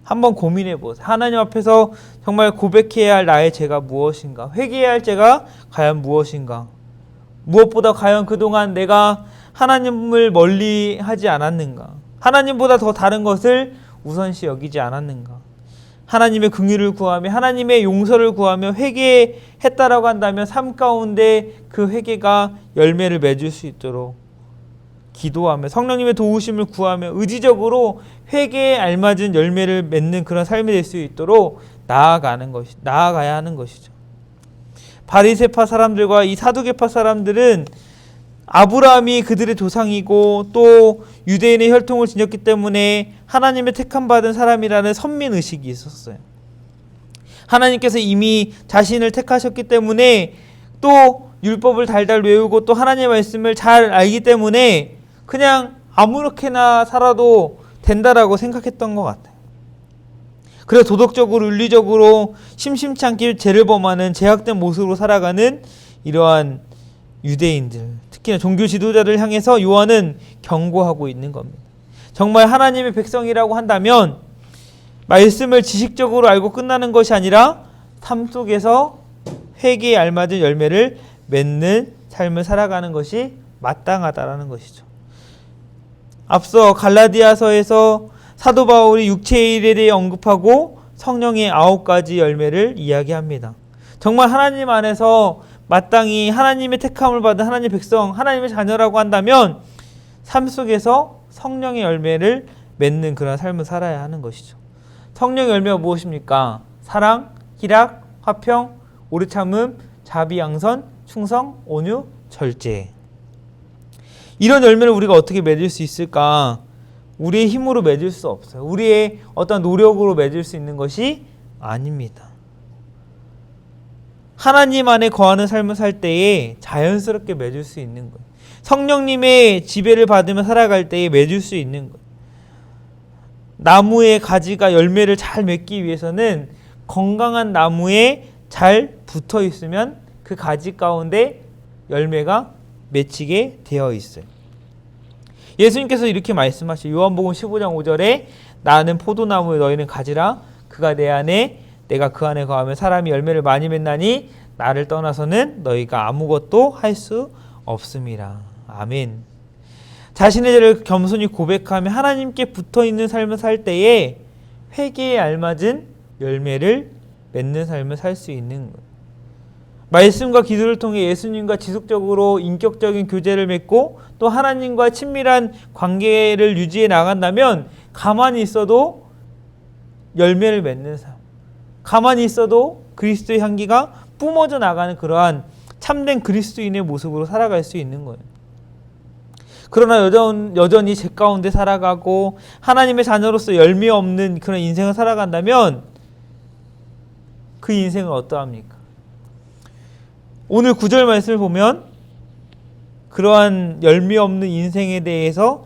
한번 고민해 보세요. 하나님 앞에서 정말 고백해야 할 나의 죄가 무엇인가? 회개해야 할 죄가 과연 무엇인가? 무엇보다 과연 그동안 내가 하나님을 멀리 하지 않았는가? 하나님보다 더 다른 것을 우선시 여기지 않았는가? 하나님의 긍휼을 구하며 하나님의 용서를 구하며 회개했다라고 한다면 삶 가운데 그 회개가 열매를 맺을 수 있도록 기도하며 성령님의 도우심을 구하며 의지적으로 회개에 알맞은 열매를 맺는 그런 삶이 될 수 있도록 나아가야 하는 것이죠. 바리새파 사람들과 이 사두개파 사람들은 아브라함이 그들의 조상이고 또 유대인의 혈통을 지녔기 때문에 하나님의 택함받은 사람이라는 선민의식이 있었어요. 하나님께서 이미 자신을 택하셨기 때문에 또 율법을 달달 외우고 또 하나님의 말씀을 잘 알기 때문에 그냥 아무렇게나 살아도 된다라고 생각했던 것 같아요. 그래서 도덕적으로 윤리적으로 심심치 않게 죄를 범하는 제약된 모습으로 살아가는 이러한 유대인들, 특히나 종교 지도자를 향해서 요한은 경고하고 있는 겁니다. 정말 하나님의 백성이라고 한다면 말씀을 지식적으로 알고 끝나는 것이 아니라 삶 속에서 회개에 알맞은 열매를 맺는 삶을 살아가는 것이 마땅하다라는 것이죠. 앞서 갈라디아서에서 사도 바울이 육체의 일에 대해 언급하고 성령의 9가지 열매를 이야기합니다. 정말 하나님 안에서 마땅히 하나님의 택함을 받은 하나님의 백성, 하나님의 자녀라고 한다면 삶 속에서 성령의 열매를 맺는 그런 삶을 살아야 하는 것이죠. 성령의 열매가 무엇입니까? 사랑, 희락, 화평, 오래 참음, 자비, 양선, 충성, 온유, 절제. 이런 열매를 우리가 어떻게 맺을 수 있을까? 우리의 힘으로 맺을 수 없어요. 우리의 어떤 노력으로 맺을 수 있는 것이 아닙니다. 하나님 안에 거하는 삶을 살 때에 자연스럽게 맺을 수 있는 거예요. 성령님의 지배를 받으며 살아갈 때에 맺을 수 있는 거예요. 나무의 가지가 열매를 잘 맺기 위해서는 건강한 나무에 잘 붙어 있으면 그 가지 가운데 열매가 맺히게 되어 있어요. 예수님께서 이렇게 말씀하시죠. 요한복음 15장 5절에 나는 포도나무에 너희는 가지라 그가 내 안에 내가 그 안에 거하면 사람이 열매를 많이 맺나니 나를 떠나서는 너희가 아무것도 할 수 없음이라. 아멘. 자신의 죄를 겸손히 고백하며 하나님께 붙어있는 삶을 살 때에 회개에 알맞은 열매를 맺는 삶을 살 수 있는 거예요. 말씀과 기도를 통해 예수님과 지속적으로 인격적인 교제를 맺고 또 하나님과 친밀한 관계를 유지해 나간다면 가만히 있어도 열매를 맺는 삶, 가만히 있어도 그리스도의 향기가 뿜어져 나가는 그러한 참된 그리스도인의 모습으로 살아갈 수 있는 거예요. 그러나 여전히 죄 가운데 살아가고 하나님의 자녀로서 열매 없는 그런 인생을 살아간다면 그 인생은 어떠합니까? 오늘 9절 말씀을 보면 그러한 열매 없는 인생에 대해서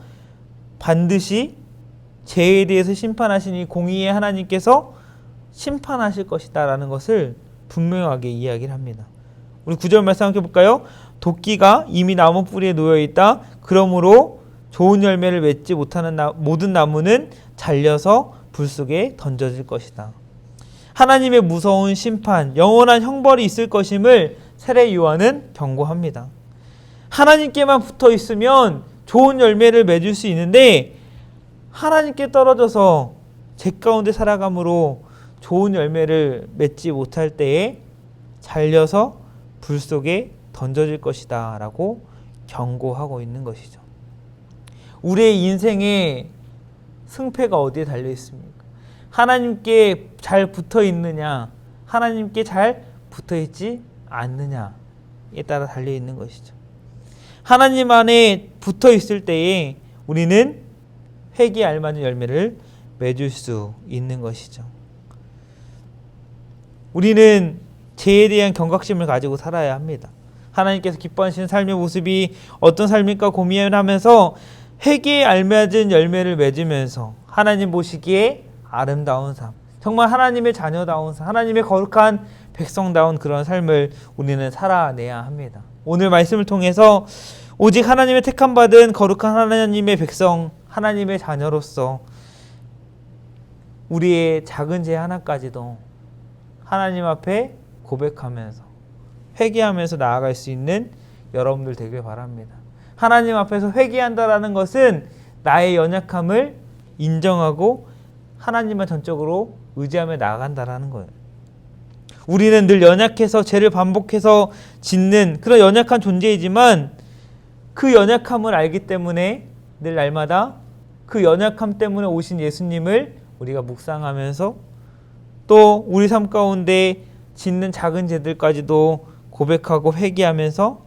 반드시 죄에 대해서 심판하시니 공의의 하나님께서 심판하실 것이다 라는 것을 분명하게 이야기를 합니다. 우리 9절 말씀 함께 볼까요? 도끼가 이미 나무 뿌리에 놓여있다. 그러므로 좋은 열매를 맺지 못하는 모든 나무는 잘려서 불 속에 던져질 것이다. 하나님의 무서운 심판, 영원한 형벌이 있을 것임을 세례 요한은 경고합니다. 하나님께만 붙어 있으면 좋은 열매를 맺을 수 있는데 하나님께 떨어져서 죄 가운데 살아감으로 좋은 열매를 맺지 못할 때에 잘려서 불 속에 던져질 것이다 라고 경고하고 있는 것이죠. 우리의 인생의 승패가 어디에 달려 있습니까? 하나님께 잘 붙어 있느냐, 하나님께 잘 붙어 있지 않느냐에 따라 달려 있는 것이죠. 하나님 안에 붙어 있을 때에 우리는 회개에 알맞은 열매를 맺을 수 있는 것이죠. 우리는 죄에 대한 경각심을 가지고 살아야 합니다. 하나님께서 기뻐하시는 삶의 모습이 어떤 삶일까 고민하면서 회개에 알맞은 열매를 맺으면서 하나님 보시기에 아름다운 삶, 정말 하나님의 자녀다운 삶, 하나님의 거룩한 백성다운 그런 삶을 우리는 살아내야 합니다. 오늘 말씀을 통해서 오직 하나님의 택함받은 거룩한 하나님의 백성, 하나님의 자녀로서 우리의 작은 죄 하나까지도 하나님 앞에 고백하면서 회개하면서 나아갈 수 있는 여러분들 되길 바랍니다. 하나님 앞에서 회개한다라는 것은 나의 연약함을 인정하고 하나님만 전적으로 의지하며 나아간다라는 거예요. 우리는 늘 연약해서 죄를 반복해서 짓는 그런 연약한 존재이지만 그 연약함을 알기 때문에 늘 날마다 그 연약함 때문에 오신 예수님을 우리가 묵상하면서 또 우리 삶 가운데 짓는 작은 죄들까지도 고백하고 회개하면서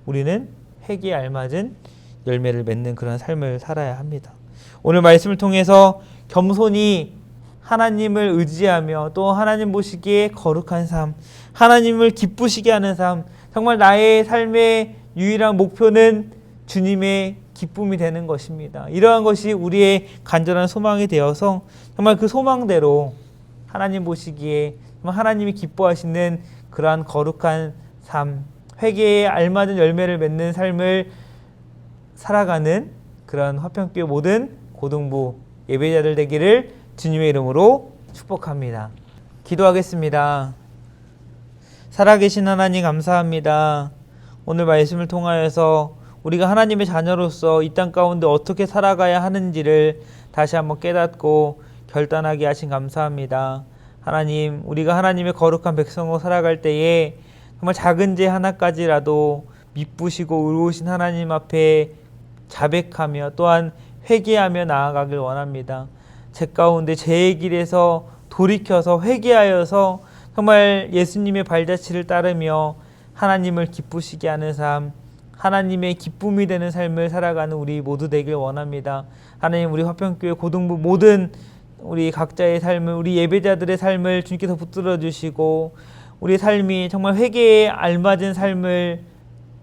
우리는 회개에 알맞은 열매를 맺는 그런 삶을 살아야 합니다. 오늘 말씀을 통해서 겸손히 하나님을 의지하며 또 하나님 보시기에 거룩한 삶, 하나님을 기쁘시게 하는 삶, 정말 나의 삶의 유일한 목표는 주님의 기쁨이 되는 것입니다. 이러한 것이 우리의 간절한 소망이 되어서 정말 그 소망대로 하나님 보시기에 하나님이 기뻐하시는 그러한 거룩한 삶, 회개에 알맞은 열매를 맺는 삶을 살아가는 그런 화평교회 모든 고등부 예배자들 되기를 주님의 이름으로 축복합니다. 기도하겠습니다. 살아계신 하나님 감사합니다. 오늘 말씀을 통하여서 우리가 하나님의 자녀로서 이 땅 가운데 어떻게 살아가야 하는지를 다시 한번 깨닫고 결단하게 하신 감사합니다. 하나님, 우리가 하나님의 거룩한 백성으로 살아갈 때에 정말 작은 죄 하나까지라도 미쁘시고 의로우신 하나님 앞에 자백하며 또한 회개하며 나아가길 원합니다. 제 가운데 죄의 길에서 돌이켜서 회개하여서 정말 예수님의 발자취를 따르며 하나님을 기쁘시게 하는 삶, 하나님의 기쁨이 되는 삶을 살아가는 우리 모두 되길 원합니다. 하나님, 우리 화평교회 고등부 모든 우리 각자의 삶을, 우리 예배자들의 삶을 주님께서 붙들어 주시고 우리 삶이 정말 회개에 알맞은 삶을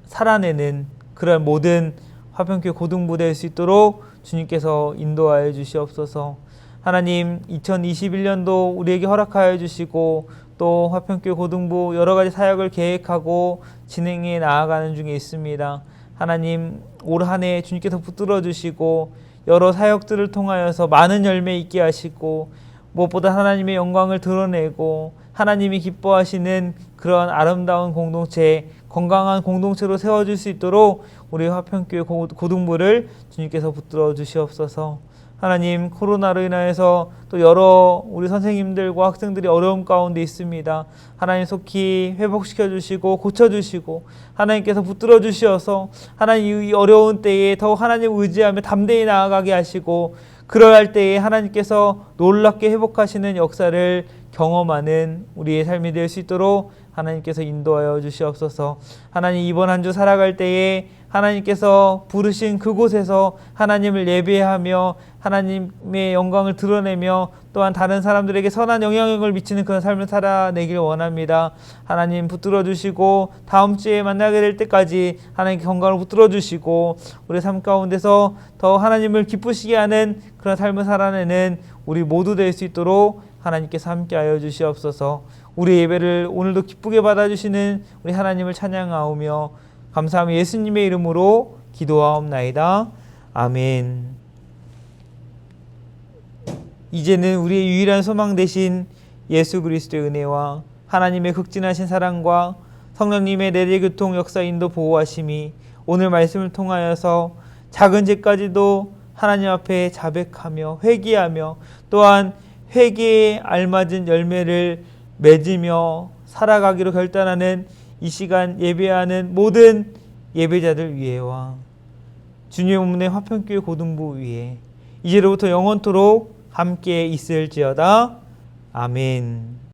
살아내는 그런 모든 화평교회 고등부 될 수 있도록 주님께서 인도하여 주시옵소서. 하나님, 2021년도 우리에게 허락하여 주시고 또 화평교회 고등부 여러 가지 사역을 계획하고 진행해 나아가는 중에 있습니다. 하나님, 올 한 해 주님께서 붙들어 주시고 여러 사역들을 통하여서 많은 열매 있게 하시고 무엇보다 하나님의 영광을 드러내고 하나님이 기뻐하시는 그런 아름다운 공동체, 건강한 공동체로 세워줄 수 있도록 우리 화평교회 고등부를 주님께서 붙들어 주시옵소서. 하나님, 코로나로 인하여서 또 여러 우리 선생님들과 학생들이 어려움 가운데 있습니다. 하나님 속히 회복시켜 주시고 고쳐 주시고 하나님께서 붙들어 주시어서 하나님 이 어려운 때에 더 하나님 의지하며 담대히 나아가게 하시고 그러할 때에 하나님께서 놀랍게 회복하시는 역사를 경험하는 우리의 삶이 될 수 있도록 하나님께서 인도하여 주시옵소서. 하나님, 이번 한 주 살아갈 때에 하나님께서 부르신 그곳에서 하나님을 예배하며 하나님의 영광을 드러내며 또한 다른 사람들에게 선한 영향력을 미치는 그런 삶을 살아내길 원합니다. 하나님 붙들어 주시고 다음 주에 만나게 될 때까지 하나님 건강을 붙들어 주시고 우리 삶 가운데서 더 하나님을 기쁘시게 하는 그런 삶을 살아내는 우리 모두 될 수 있도록 하나님께서 함께하여 주시옵소서. 우리 예배를 오늘도 기쁘게 받아주시는 우리 하나님을 찬양하오며 감사하며 예수님의 이름으로 기도하옵나이다. 아멘. 이제는 우리의 유일한 소망 되신 예수 그리스도의 은혜와 하나님의 극진하신 사랑과 성령님의 내리교통 역사 인도 보호하심이 오늘 말씀을 통하여서 작은 죄까지도 하나님 앞에 자백하며 회개하며 또한 회개에 알맞은 열매를 맺으며 살아가기로 결단하는 이 시간 예배하는 모든 예배자들 위에와 주님의 몸의 화평교회 고등부 위에 이제로부터 영원토록 함께 있을지어다. 아멘.